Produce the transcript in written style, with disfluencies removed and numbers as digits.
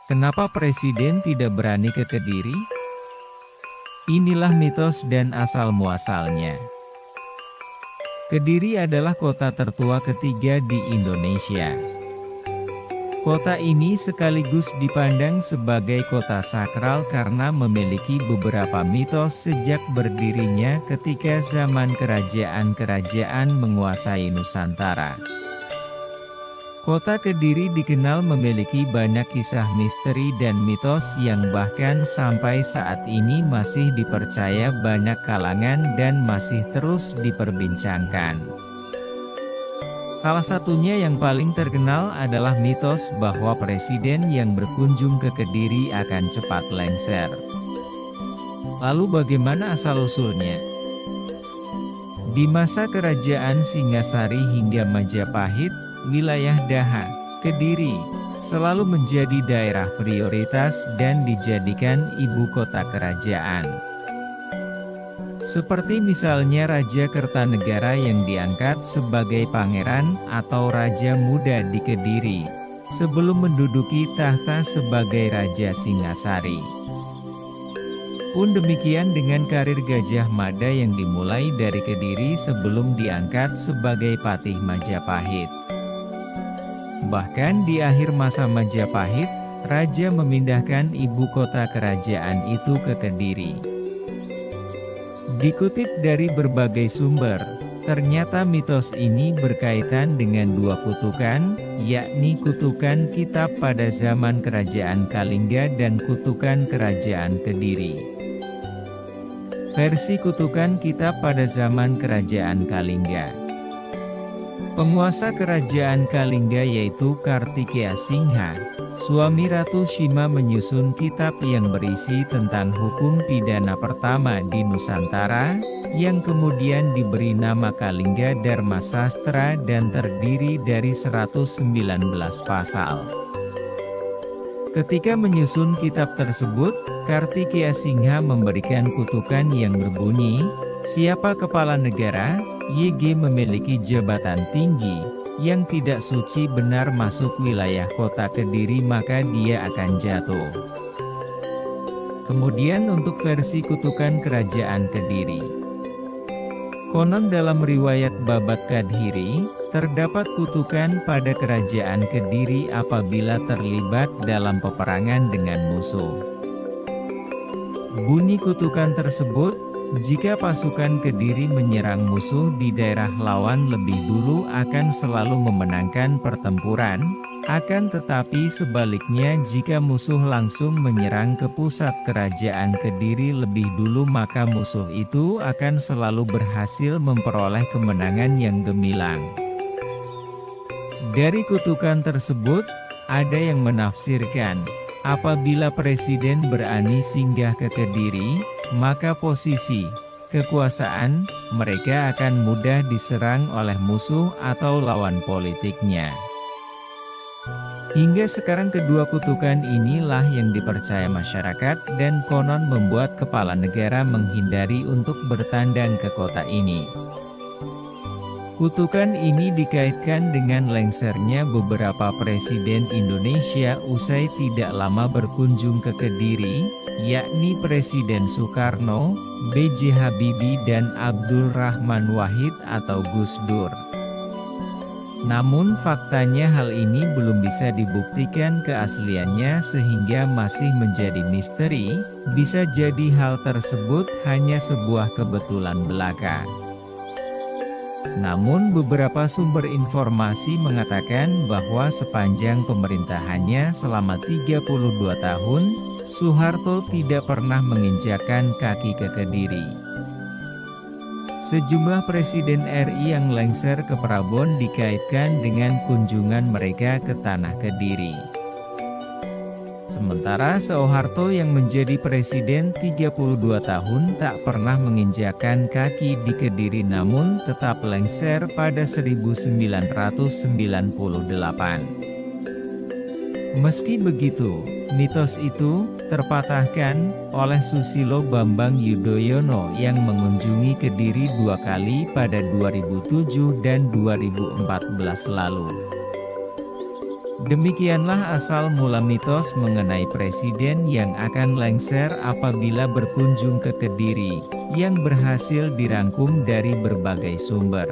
Kenapa presiden tidak berani ke Kediri? Inilah mitos dan asal-muasalnya. Kediri adalah kota tertua ketiga di Indonesia. Kota ini sekaligus dipandang sebagai kota sakral karena memiliki beberapa mitos sejak berdirinya ketika zaman kerajaan-kerajaan menguasai Nusantara. Kota Kediri dikenal memiliki banyak kisah misteri dan mitos yang bahkan sampai saat ini masih dipercaya banyak kalangan dan masih terus diperbincangkan. Salah satunya yang paling terkenal adalah mitos bahwa presiden yang berkunjung ke Kediri akan cepat lengser. Lalu bagaimana asal-usulnya? Di masa kerajaan Singasari hingga Majapahit, wilayah Daha, Kediri, selalu menjadi daerah prioritas dan dijadikan ibu kota kerajaan. Seperti misalnya Raja Kertanegara yang diangkat sebagai pangeran atau raja muda di Kediri, sebelum menduduki tahta sebagai Raja Singasari. Pun demikian dengan karir Gajah Mada yang dimulai dari Kediri sebelum diangkat sebagai Patih Majapahit. Bahkan di akhir masa Majapahit, Raja memindahkan ibu kota kerajaan itu ke Kediri. Dikutip dari berbagai sumber, ternyata mitos ini berkaitan dengan dua kutukan, yakni kutukan Kitab pada zaman Kerajaan Kalingga dan kutukan Kerajaan Kediri. Versi kutukan Kitab pada zaman Kerajaan Kalingga. Penguasa Kerajaan Kalingga yaitu Kartikeya Singha, suami Ratu Sima menyusun kitab yang berisi tentang hukum pidana pertama di Nusantara, yang kemudian diberi nama Kalingga Dharma Sastra dan terdiri dari 119 pasal. Ketika menyusun kitab tersebut, Kartikeya Singha memberikan kutukan yang berbunyi, siapa kepala negara, YG memiliki jabatan tinggi, yang tidak suci benar masuk wilayah kota Kediri maka dia akan jatuh. Kemudian untuk versi kutukan Kerajaan Kediri. Konon dalam riwayat Babat Kadhiri, terdapat kutukan pada Kerajaan Kediri apabila terlibat dalam peperangan dengan musuh. Bunyi kutukan tersebut, jika pasukan Kediri menyerang musuh di daerah lawan lebih dulu akan selalu memenangkan pertempuran, akan tetapi sebaliknya jika musuh langsung menyerang ke pusat kerajaan Kediri lebih dulu maka musuh itu akan selalu berhasil memperoleh kemenangan yang gemilang. Dari kutukan tersebut, ada yang menafsirkan, apabila presiden berani singgah ke Kediri, maka posisi, kekuasaan, mereka akan mudah diserang oleh musuh atau lawan politiknya. Hingga sekarang kedua kutukan inilah yang dipercaya masyarakat dan konon membuat kepala negara menghindari untuk bertandang ke kota ini. Kutukan ini dikaitkan dengan lengsernya beberapa presiden Indonesia usai tidak lama berkunjung ke Kediri, yakni Presiden Soekarno, B.J. Habibie dan Abdul Rahman Wahid atau Gus Dur. Namun faktanya hal ini belum bisa dibuktikan keasliannya sehingga masih menjadi misteri, bisa jadi hal tersebut hanya sebuah kebetulan belaka. Namun beberapa sumber informasi mengatakan bahwa sepanjang pemerintahannya selama 32 tahun, Soeharto tidak pernah menginjakkan kaki ke Kediri. Sejumlah presiden RI yang lengser ke Prabon dikaitkan dengan kunjungan mereka ke Tanah Kediri. Sementara Soeharto yang menjadi presiden 32 tahun tak pernah menginjakkan kaki di Kediri namun tetap lengser pada 1998. Meski begitu, mitos itu terpatahkan oleh Susilo Bambang Yudhoyono yang mengunjungi Kediri 2 kali pada 2007 dan 2014 lalu. Demikianlah asal mula mitos mengenai presiden yang akan lengser apabila berkunjung ke Kediri, yang berhasil dirangkum dari berbagai sumber.